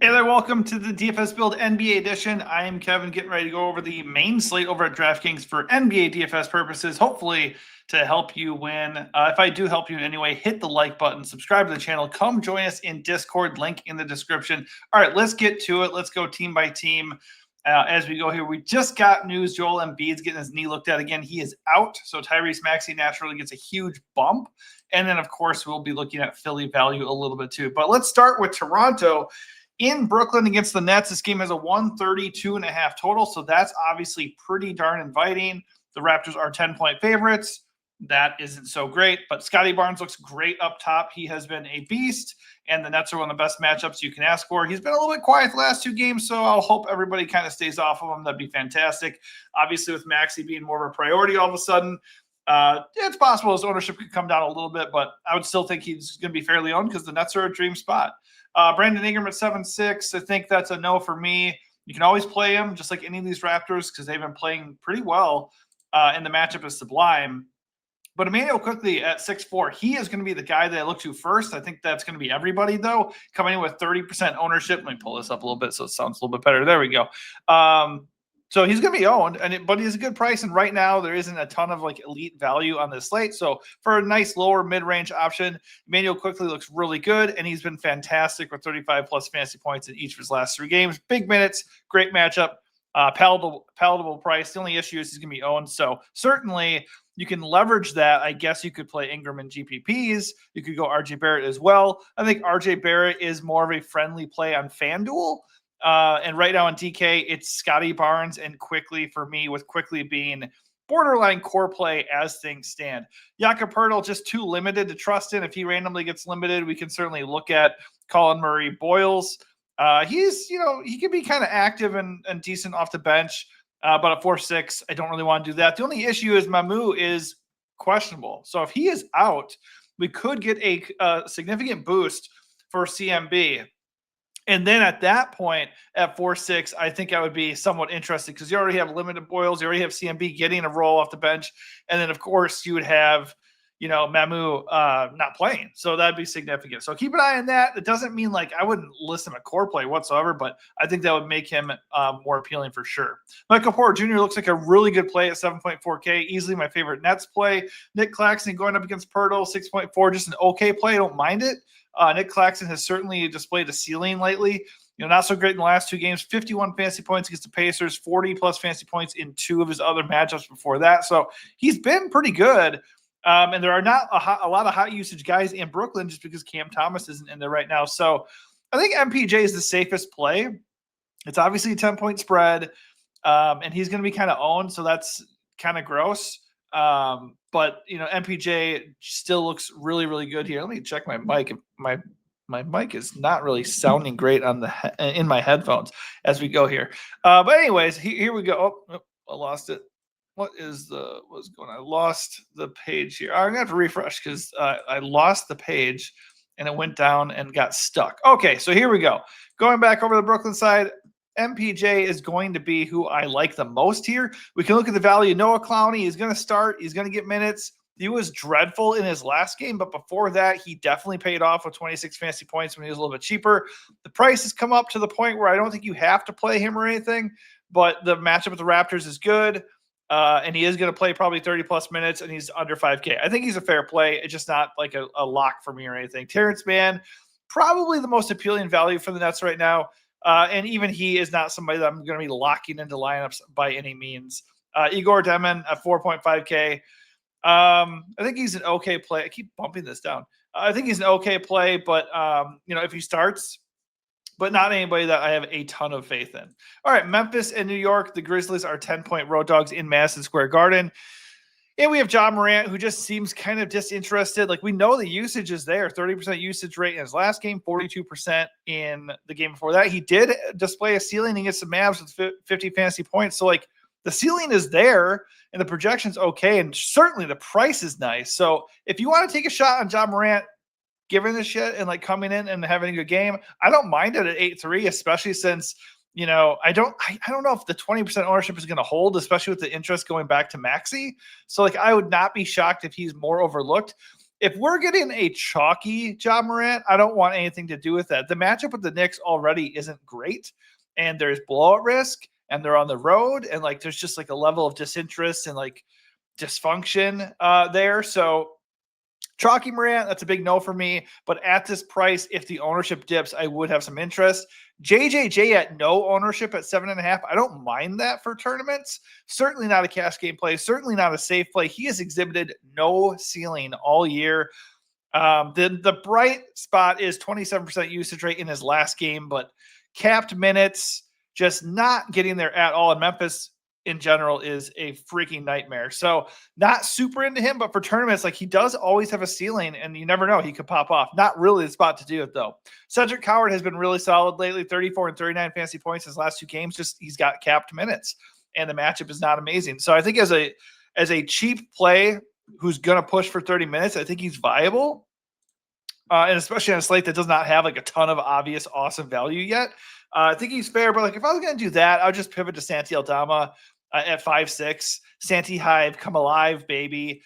Hey there, welcome to the DFS Build NBA edition. I am Kevin, getting ready to go over the main slate over at DraftKings for NBA DFS purposes, hopefully to help you win. If I do help you in any way, hit the like button, subscribe to the channel, come join us in Discord, link in the description. All right, let's get to it. Let's go team by team. As we go here, we just got news. Joel Embiid's getting his knee looked at again. He is out, so Tyrese Maxey naturally gets a huge bump. And then, of course, we'll be looking at Philly value a little bit too. But let's start with Toronto in Brooklyn against the Nets. This game has a 132.5 total, so that's obviously pretty darn inviting. The Raptors are 10-point favorites. That isn't so great, but Scotty Barnes looks great up top. He has been a beast, and the Nets are one of the best matchups you can ask for. He's been a little bit quiet the last two games, so I'll hope everybody kind of stays off of him. That'd be fantastic. Obviously, with Maxey being more of a priority all of a sudden, it's possible his ownership could come down a little bit, but I would still think he's going to be fairly owned because the Nets are a dream spot. Brandon Ingram at 7.6. I think that's a no for me. You can always play him just like any of these Raptors because they've been playing pretty well, and the matchup is sublime. But Emmanuel Quickly at 6.4, he is going to be the guy that I look to first. I think that's going to be everybody, though, coming in with 30% ownership. Let me pull this up a little bit so it sounds a little bit better. There we go. So he's going to be owned, but he's a good price. And right now, there isn't a ton of like elite value on this slate. So for a nice lower mid-range option, Emmanuel Quickly looks really good, and he's been fantastic with 35-plus fantasy points in each of his last three games. Big minutes, great matchup, palatable price. The only issue is he's going to be owned. So certainly you can leverage that. I guess you could play Ingram and GPPs. You could go RJ Barrett as well. I think RJ Barrett is more of a friendly play on FanDuel. And right now on DK, it's Scotty Barnes and Quickly for me, with Quickly being borderline core play as things stand. Jakob Poeltl just too limited to trust in. If he randomly gets limited, we can certainly look at Colin Murray Boyles. He could be kind of active and decent off the bench. But at 4.6, I don't really want to do that. The only issue is Mamu is questionable. So if he is out, we could get a significant boost for CMB. And then at that point, at 4.6, I think I would be somewhat interested because you already have limited Boyles. You already have CMB getting a roll off the bench. And then, of course, you would have, Mamu not playing. So that'd be significant. So keep an eye on that. It doesn't mean like I wouldn't list him a core play whatsoever, but I think that would make him more appealing for sure. Michael Porter Jr. looks like a really good play at 7.4K. Easily my favorite Nets play. Nick Claxton going up against Poeltl, 6.4. Just an okay play. I don't mind it. Nick Claxton has certainly displayed a ceiling lately. Not so great in the last two games. 51 fantasy points against the Pacers, 40-plus fantasy points in two of his other matchups before that. So he's been pretty good. And there are not a lot of hot usage guys in Brooklyn just because Cam Thomas isn't in there right now. So I think MPJ is the safest play. It's obviously a 10-point spread, and he's going to be kind of owned, so that's kind of gross. But MPJ still looks really, really good here. Let me check my mic. My mic is not really sounding great in my headphones as we go here. But anyways, here we go. Oh, I lost it. What's going on? I lost the page here. I'm gonna have to refresh because I lost the page and it went down and got stuck. Okay, so here we go. Going back over the Brooklyn side, MPJ is going to be who I like the most here. We can look at the value. Noah Clowney is going to start. He's going to get minutes. He was dreadful in his last game, but before that, he definitely paid off with 26 fantasy points when he was a little bit cheaper. The price has come up to the point where I don't think you have to play him or anything, but the matchup with the Raptors is good, and he is going to play probably 30-plus minutes, and he's under 5K. I think he's a fair play. It's just not like a lock for me or anything. Terrence Mann, probably the most appealing value for the Nets right now. And even he is not somebody that I'm going to be locking into lineups by any means. Igor Demon at 4.5K. I think he's an okay play. I keep bumping this down. I think he's an okay play, but if he starts, but not anybody that I have a ton of faith in. All right, Memphis and New York. The Grizzlies are 10-point road dogs in Madison Square Garden. And we have Ja Morant, who just seems kind of disinterested. Like, we know the usage is there. 30% usage rate in his last game, 42% in the game before that. He did display a ceiling against the Mavs with 50 fantasy points. So, like, the ceiling is there, and the projection's okay, and certainly the price is nice. So if you want to take a shot on Ja Morant, giving this shit and, like, coming in and having a good game, I don't mind it at 8.3, especially since – I don't know if the 20% ownership is going to hold, especially with the interest going back to Maxey. So, like, I would not be shocked if he's more overlooked. if we're getting a chalky Ja Morant, I don't want anything to do with that. The matchup with the Knicks already isn't great, and there's blowout risk, and they're on the road, and like there's just like a level of disinterest and like dysfunction there. So chalky Morant, that's a big no for me. But at this price, if the ownership dips, I would have some interest. JJJ at no ownership at 7.5. I don't mind that for tournaments. Certainly not a cash game play. Certainly not a safe play. He has exhibited no ceiling all year. The bright spot is 27% usage rate in his last game, but capped minutes, just not getting there at all. And Memphis in general is a freaking nightmare. So not super into him, but for tournaments, like he does always have a ceiling and you never know, he could pop off. Not really the spot to do it though. Cedric Howard has been really solid lately, 34 and 39 fantasy points his last 2 games. Just he's got capped minutes and the matchup is not amazing. So I think as a cheap play who's going to push for 30 minutes, I think he's viable. And especially on a slate that does not have like a ton of obvious awesome value yet. I think he's fair, but like if I was going to do that, I would just pivot to Santi Aldama at 5'6". Santi Hive, come alive, baby.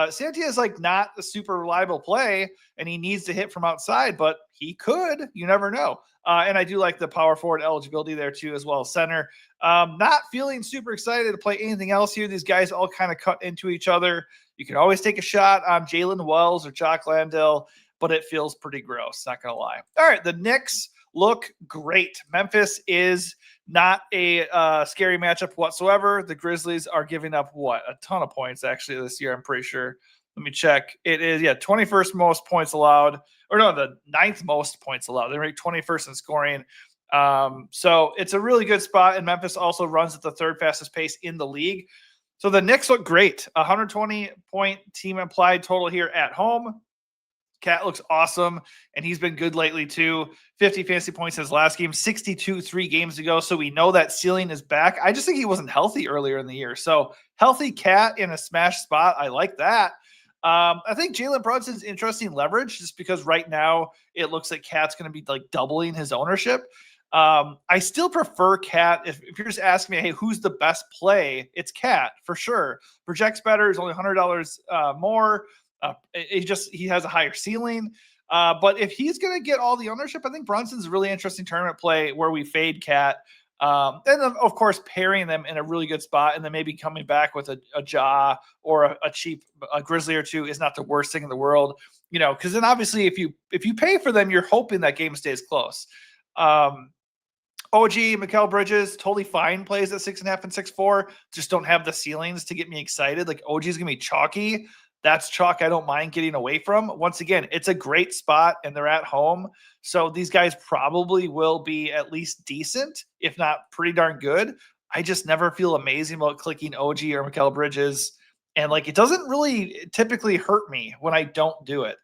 Santi is like not a super reliable play, and he needs to hit from outside, but he could. You never know. And I do like the power forward eligibility there too, as well as center. Not feeling super excited to play anything else here. These guys all kind of cut into each other. You can always take a shot on Jalen Wells or Jock Landale, but it feels pretty gross, not going to lie. All right, the Knicks look great. Memphis is not a scary matchup whatsoever. The Grizzlies are giving up, a ton of points actually this year, I'm pretty sure. Let me check. It is, 21st most points allowed. Or no, the 9th most points allowed. They rank 21st in scoring. So it's a really good spot, and Memphis also runs at the 3rd fastest pace in the league. So the Knicks look great. 120-point team implied total here at home. Cat looks awesome, and he's been good lately too. 50 fantasy points in his last game, 62 3 games ago. So we know that ceiling is back. I just think he wasn't healthy earlier in the year. So healthy Cat in a smash spot. I like that. I think Jalen Brunson's interesting leverage just because right now it looks like Cat's going to be like doubling his ownership. I still prefer Cat. If you're just asking me, hey, who's the best play? It's Cat for sure. Projects better. Is only $100 more. He has a higher ceiling. But if he's going to get all the ownership, I think Brunson's a really interesting tournament play where we fade Cat. And then, of course, pairing them in a really good spot and then maybe coming back with a Ja or a cheap Grizzly or two is not the worst thing in the world. Because then obviously if you pay for them, you're hoping that game stays close. OG, Mikal Bridges, totally fine plays at 6.5 and 6.4. Just don't have the ceilings to get me excited. Like OG's going to be chalky. That's chalk I don't mind getting away from. Once again, it's a great spot and they're at home. So these guys probably will be at least decent, if not pretty darn good. I just never feel amazing about clicking OG or Mikal Bridges. And like, it doesn't really typically hurt me when I don't do it.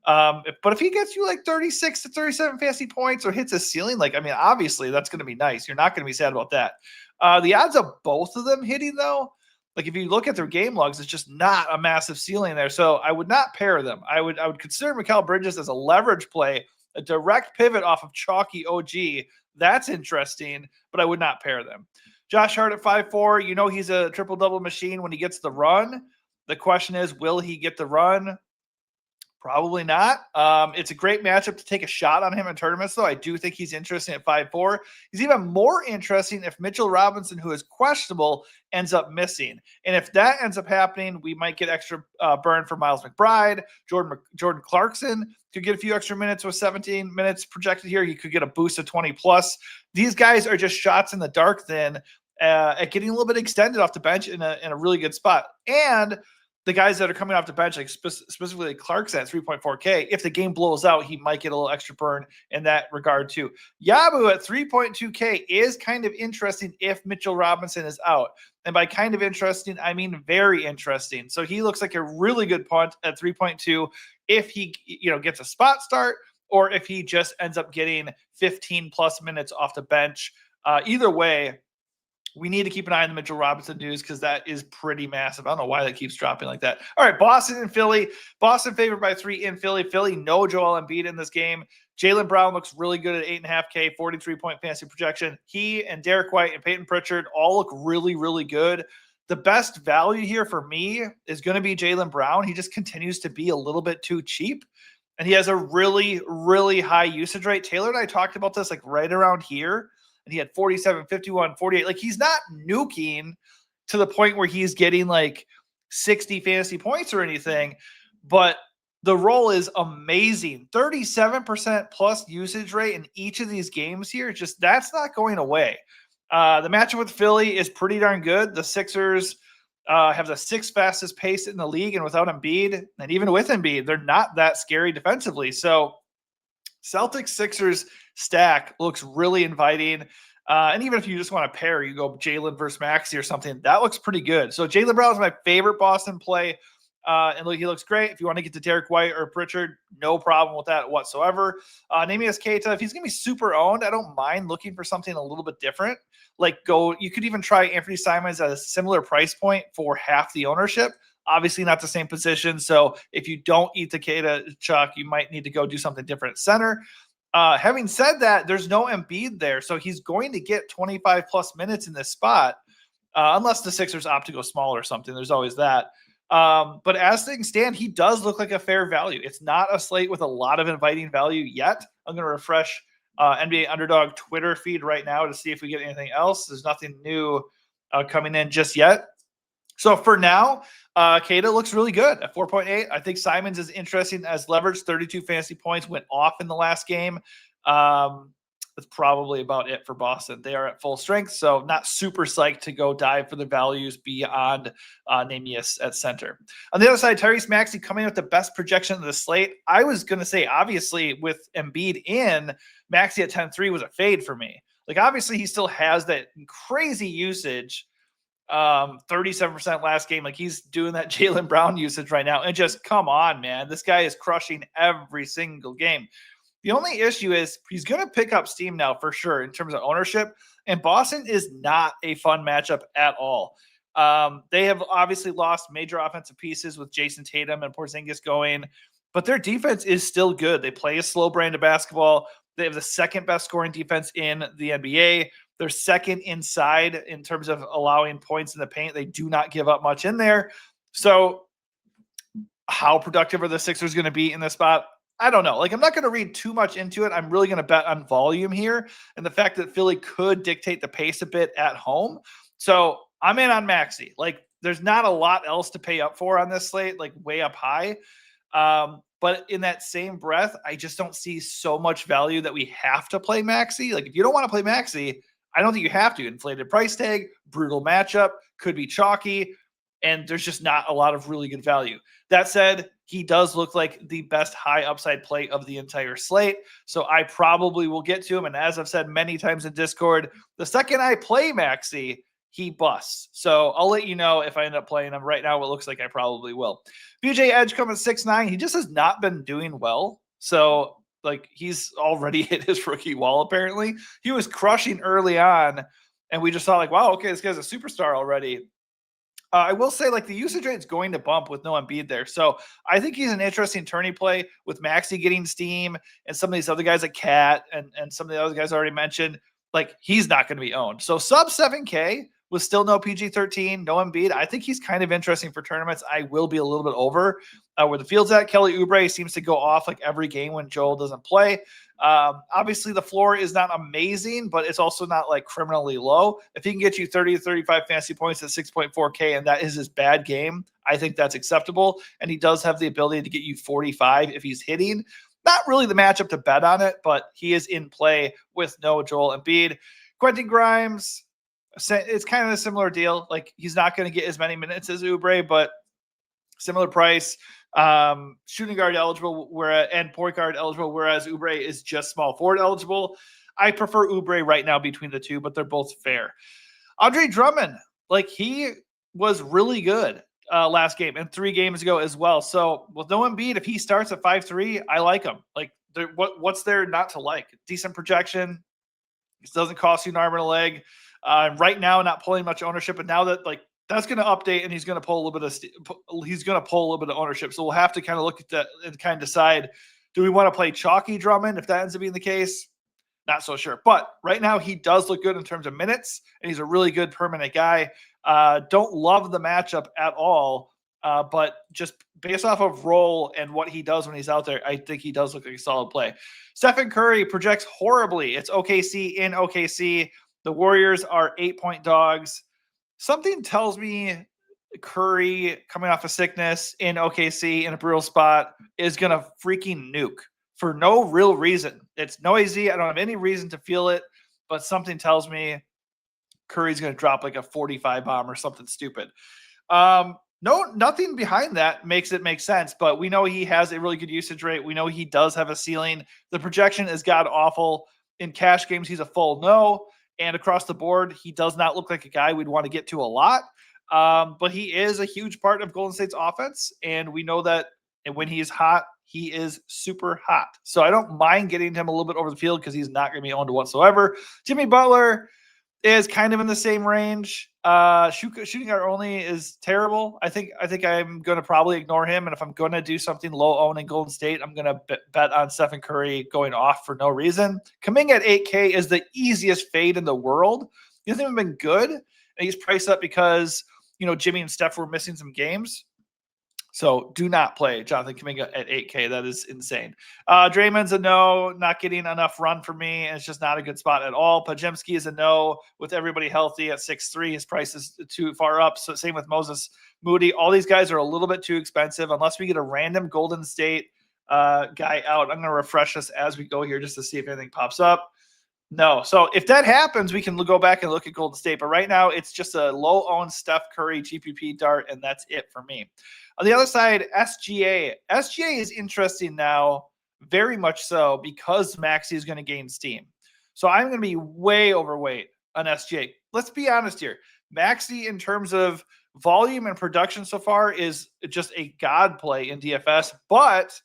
But if he gets you like 36 to 37 fantasy points or hits a ceiling, obviously that's going to be nice. You're not going to be sad about that. The odds of both of them hitting though, like if you look at their game logs, it's just not a massive ceiling there. So I would not pair them. I would consider Mikal Bridges as a leverage play, a direct pivot off of chalky OG. That's interesting, but I would not pair them. Josh Hart at 5'4", he's a triple-double machine when he gets the run. The question is, will he get the run? Probably not. It's a great matchup to take a shot on him in tournaments, though. I do think he's interesting at 5'4". He's even more interesting if Mitchell Robinson, who is questionable, ends up missing. And if that ends up happening, we might get extra burn for Miles McBride. Jordan Clarkson could get a few extra minutes with 17 minutes projected here. He could get a boost of 20+. These guys are just shots in the dark then at getting a little bit extended off the bench in a really good spot. And the guys that are coming off the bench, like specifically Clarkson at 3.4K, if the game blows out, he might get a little extra burn in that regard too. Yabu at 3.2K is kind of interesting if Mitchell Robinson is out. And by kind of interesting, I mean very interesting. So he looks like a really good punt at 3.2 if he gets a spot start or if he just ends up getting 15+ minutes off the bench. Either way, we need to keep an eye on the Mitchell Robinson news because that is pretty massive. I don't know why that keeps dropping like that. All right, Boston and Philly. Boston favored by 3 in Philly. Philly, no Joel Embiid in this game. Jaylen Brown looks really good at 8.5K, 43-point fantasy projection. He and Derek White and Peyton Pritchard all look really, really good. The best value here for me is going to be Jaylen Brown. He just continues to be a little bit too cheap. And he has a really, really high usage rate. Taylor and I talked about this like right around here. And he had 47, 51, 48. Like he's not nuking to the point where he's getting like 60 fantasy points or anything. But the role is amazing. 37% plus usage rate in each of these games here. Just that's not going away. The matchup with Philly is pretty darn good. The Sixers have the sixth fastest pace in the league, and without Embiid, and even with Embiid, they're not that scary defensively. So Celtics Sixers stack looks really inviting. And even if you just want to pair, you go Jaylen versus Maxey or something, that looks pretty good. So Jaylen Brown is my favorite Boston play. And look, he looks great. If you want to get to Derek White or Pritchard, no problem with that whatsoever. Neemias Queta, if he's going to be super owned, I don't mind looking for something a little bit different. You could even try Anthony Simons at a similar price point for half the ownership. Obviously not the same position. So if you don't eat the Queta chuck, you might need to go do something different at center. Having said that, there's no Embiid there. So he's going to get 25 plus minutes in this spot, unless the Sixers opt to go small or something. There's always that. But as things stand, he does look like a fair value. It's not a slate with a lot of inviting value yet. I'm going to refresh NBA Underdog Twitter feed right now to see if we get anything else. There's nothing new coming in just yet. So for now, Queta looks really good at 4.8. I think Simons is interesting as leverage. 32 fantasy points went off in the last game. That's probably about it for Boston. They are at full strength, so not super psyched to go dive for the values beyond Neemias at center. On the other side, Tyrese Maxey coming with the best projection of the slate. I was going to say, obviously, with Embiid in, Maxey at 10-3 was a fade for me. Like, obviously, he still has that crazy usage, 37% last game. Like, he's doing that Jaylen Brown usage right now. And just, come on, man. This guy is crushing every single game. The only issue is he's going to pick up steam now for sure in terms of ownership, and Boston is not a fun matchup at all. They have obviously lost major offensive pieces with Jason Tatum and Porzingis going, but their defense is still good. They play a slow brand of basketball. They have the second best scoring defense in the NBA. They're second inside in terms of allowing points in the paint. They do not give up much in there. So how productive are the Sixers going to be in this spot? I don't know. Like, I'm not going to read too much into it. I'm really going to bet on volume here and the fact that Philly could dictate the pace a bit at home. So I'm in on Maxey. Like, there's not a lot else to pay up for on this slate, like way up high. But in that same breath, I just don't see so much value that we have to play Maxey. Like, if you don't want to play Maxey, I don't think you have to. Inflated price tag, brutal matchup, could be chalky, and there's just not a lot of really good value. That said, he does look like the best high upside play of the entire slate. So I probably will get to him. And as I've said many times in Discord, the second I play Maxey, he busts. So I'll let you know if I end up playing him. Right now, it looks like I probably will. BJ Edge coming 6'9". He just has not been doing well. So, like, he's already hit his rookie wall, apparently. He was crushing early on, and we just thought, like, wow, okay, this guy's a superstar already. I will say, like, the usage rate is going to bump with no Embiid there. So I think he's an interesting tourney play with Maxey getting steam and some of these other guys like Cat and some of the other guys already mentioned. Like, he's not going to be owned. So sub 7K with still no PG-13, no Embiid. I think he's kind of interesting for tournaments. I will be a little bit over where the field's at. Kelly Oubre seems to go off like every game when Joel doesn't play. Obviously, the floor is not amazing, but it's also not like criminally low. If he can get you 30 to 35 fantasy points at 6.4K and that is his bad game, I think that's acceptable. And he does have the ability to get you 45 if he's hitting. Not really the matchup to bet on it, but he is in play with no Joel Embiid. Quentin Grimes, it's kind of a similar deal. Like, he's not going to get as many minutes as Oubre, but similar price. Shooting guard eligible, and point guard eligible, whereas Oubre is just small forward eligible. I prefer Oubre right now between the two, but they're both fair. Andre Drummond, like, he was really good last game and 3 games ago as well. So with no Embiid, if he starts at 5'3", I like him. Like, what's there not to like? Decent projection. It doesn't cost you an arm and a leg. Right now, not pulling much ownership, but now that, like, that's going to update and he's going to pull a little bit of ownership. So we'll have to kind of look at that and kind of decide, do we want to play chalky Drummond if that ends up being the case? not so sure. But right now, he does look good in terms of minutes, and he's a really good permanent guy. Don't love the matchup at all, but just based off of role and what he does when he's out there, I think he does look like a solid play. Stephen Curry projects horribly. It's OKC in OKC. The Warriors are 8-point dogs. Something tells me Curry, coming off of sickness in OKC in a brutal spot, is going to freaking nuke for no real reason. It's noisy. I don't have any reason to feel it, but something tells me Curry's going to drop like a 45 bomb or something stupid. Nothing behind that makes it make sense, but we know he has a really good usage rate. We know he does have a ceiling. The projection is god awful. In cash games, he's a full no. And across the board, he does not look like a guy we'd want to get to a lot. But he is a huge part of Golden State's offense. And we know that when he is hot, he is super hot. So I don't mind getting him a little bit over the field because he's not going to be owned whatsoever. Jimmy Butler is kind of in the same range. Shooting guard only is terrible. I think I'm going to probably ignore him. And if I'm going to do something low owned in Golden State, I'm going to bet on Stephen Curry going off for no reason. Coming at 8K is the easiest fade in the world. He hasn't even been good. And he's priced up because, Jimmy and Steph were missing some games. So do not play Jonathan Kuminga at 8K. That is insane. Draymond's a no, not getting enough run for me. And it's just not a good spot at all. Pajemski is a no with everybody healthy at 6'3". His price is too far up. So same with Moses Moody. All these guys are a little bit too expensive unless we get a random Golden State guy out. I'm going to refresh this as we go here just to see if anything pops up. No. So if that happens, we can go back and look at Golden State. But right now, it's just a low-owned Steph Curry GPP dart, and that's it for me. On the other side, SGA. SGA is interesting now, very much so, because Maxey is going to gain steam. So I'm going to be way overweight on SGA. Let's be honest here. Maxey, in terms of volume and production so far, is just a god play in DFS, but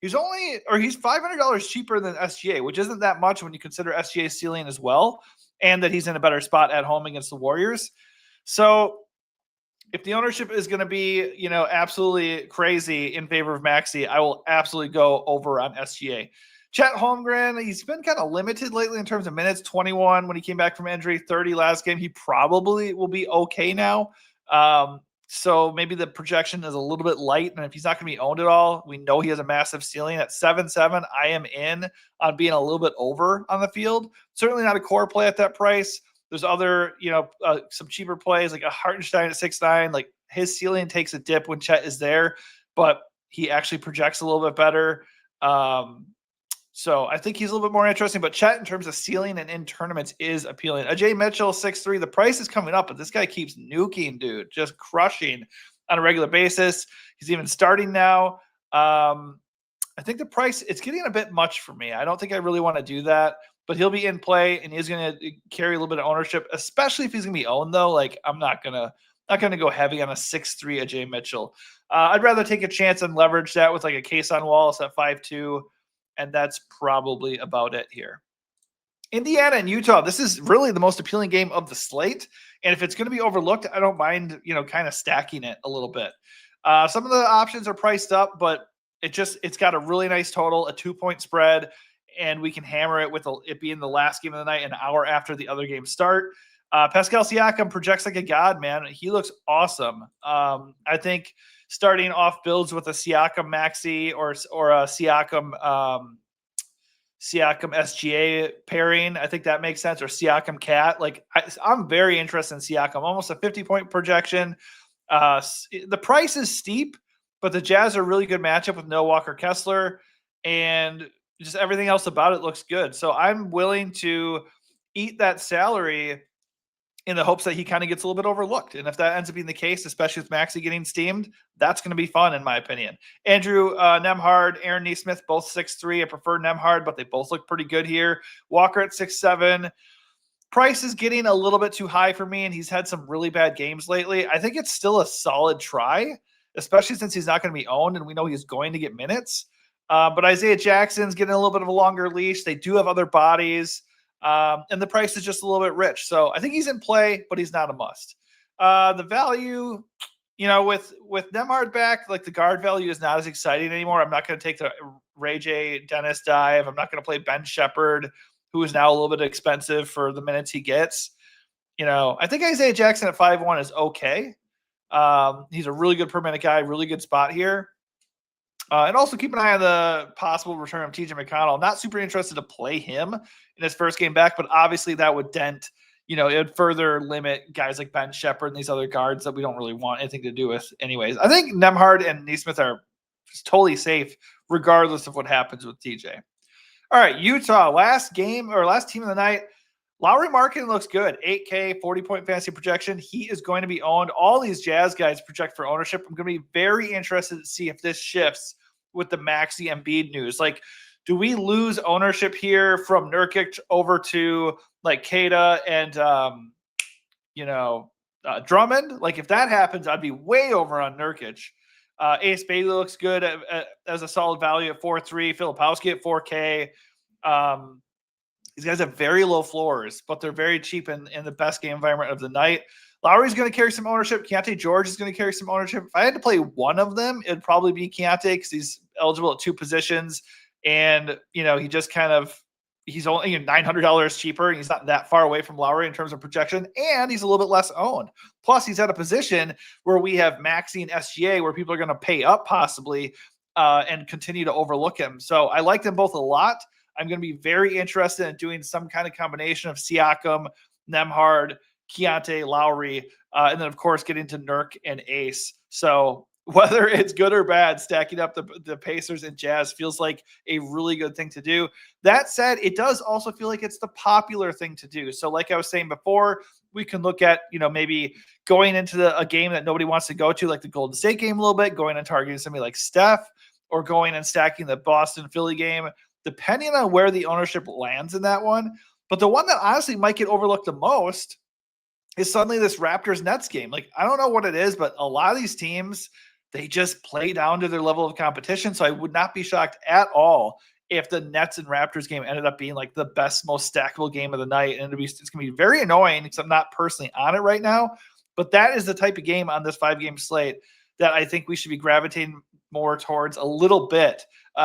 he's $500 cheaper than SGA, which isn't that much when you consider SGA's ceiling as well, and that he's in a better spot at home against the Warriors. So if the ownership is going to be, absolutely crazy in favor of Maxey, I will absolutely go over on SGA. Chet Holmgren, he's been kind of limited lately in terms of minutes, 21 when he came back from injury, 30 last game. He probably will be okay now. So maybe the projection is a little bit light, and if he's not going to be owned at all, we know he has a massive ceiling. At 7.7, I am in on being a little bit over on the field. Certainly not a core play at that price. There's other, some cheaper plays like a Hartenstein at 6'9". Like his ceiling takes a dip when Chet is there, but he actually projects a little bit better. So I think he's a little bit more interesting, but Chet in terms of ceiling and in tournaments is appealing. Ajay Mitchell, 6'3". The price is coming up, but this guy keeps nuking, dude, just crushing on a regular basis. He's even starting now. I think the price, it's getting a bit much for me. I don't think I really want to do that, but he'll be in play and he's going to carry a little bit of ownership, especially if he's going to be owned though. Like I'm not going to go heavy on a 6'3" Ajay Mitchell. I'd rather take a chance and leverage that with like a Kayson Wallace at 5'2", and that's probably about it here. Indiana and Utah, this is really the most appealing game of the slate. And if it's going to be overlooked, I don't mind, kind of stacking it a little bit. Some of the options are priced up, but it's got a really nice total, a 2-point spread, and we can hammer it with it being the last game of the night, an hour after the other games start. Pascal Siakam projects like a god, man. He looks awesome. I think starting off builds with a Siakam Maxey or a Siakam SGA pairing, I think that makes sense, or Siakam Cat. Like I'm very interested in Siakam, almost a 50-point projection. The price is steep, but the Jazz are a really good matchup with no Walker Kessler, and just everything else about it looks good. So I'm willing to eat that salary in the hopes that he kind of gets a little bit overlooked. And if that ends up being the case, especially with Maxey getting steamed, that's going to be fun, in my opinion. Andrew Nembhard, Aaron Nesmith, both 6'3". I prefer Nembhard, but they both look pretty good here. Walker at 6'7". Price is getting a little bit too high for me, and he's had some really bad games lately. I think it's still a solid try, especially since he's not going to be owned, and we know he's going to get minutes. But Isaiah Jackson's getting a little bit of a longer leash. They do have other bodies. And the price is just a little bit rich. So I think he's in play, but he's not a must. The value, with Nembhard back, like the guard value is not as exciting anymore. I'm not going to take the Ray J Dennis dive. I'm not going to play Ben Shepherd. who is now a little bit expensive for the minutes he gets. I think Isaiah Jackson at 5-1 is okay. He's a really good per minute guy, really good spot here. And also keep an eye on the possible return of TJ McConnell. Not super interested to play him in his first game back, but obviously that would dent, it would further limit guys like Ben Shepherd and these other guards that we don't really want anything to do with anyways. I think Nembhard and Nesmith are totally safe regardless of what happens with TJ. All right, Utah, last team of the night. Lauri Markkanen looks good. 8K, 40-point fantasy projection. He is going to be owned. All these Jazz guys project for ownership. I'm going to be very interested to see if this shifts with the Maxey Embiid news. Like, do we lose ownership here from Nurkic over to like Keita and Drummond? Like, if that happens, I'd be way over on Nurkic. Ace Bailey looks good as a solid value at 4.3. Filipowski at 4K. These guys have very low floors, but they're very cheap in the best game environment of the night. Lowry's going to carry some ownership. Keontae George is going to carry some ownership. If I had to play one of them, it'd probably be Keontae because he's eligible at 2 positions. And, he just he's only $900 cheaper. And he's not that far away from Lowry in terms of projection. And he's a little bit less owned. Plus, he's at a position where we have Maxey and SGA where people are going to pay up possibly and continue to overlook him. So I like them both a lot. I'm going to be very interested in doing some kind of combination of Siakam, Nembhard, Keontae, Lowry, and then, of course, getting to Nurk and Ace. So whether it's good or bad, stacking up the Pacers and Jazz feels like a really good thing to do. That said, it does also feel like it's the popular thing to do. So like I was saying before, we can look at, maybe going into a game that nobody wants to go to, like the Golden State game a little bit, going and targeting somebody like Steph, or going and stacking the Boston-Philly game, depending on where the ownership lands in that one. But the one that honestly might get overlooked the most is suddenly this Raptors-Nets game. Like, I don't know what it is, but a lot of these teams, they just play down to their level of competition. So I would not be shocked at all if the Nets and Raptors game ended up being like the best, most stackable game of the night. And it's going to be very annoying because I'm not personally on it right now. But that is the type of game on this 5-game slate that I think we should be gravitating more towards a little bit,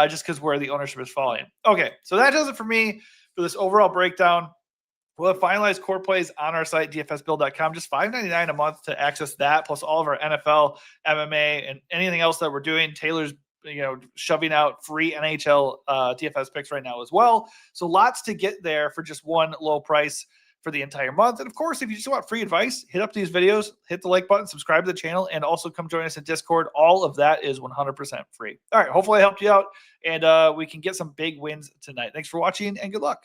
just because where the ownership is falling. Okay, so that does it for me for this overall breakdown. We'll have finalized core plays on our site, dfsbuild.com. Just $5.99 a month to access that, plus all of our NFL, MMA, and anything else that we're doing. Taylor's shoving out free NHL DFS picks right now as well. So lots to get there for just one low price for the entire month. And of course, if you just want free advice, hit up these videos, hit the like button, subscribe to the channel, and also come join us in Discord. All of that is 100% free. All right, hopefully I helped you out, and we can get some big wins tonight. Thanks for watching, and good luck.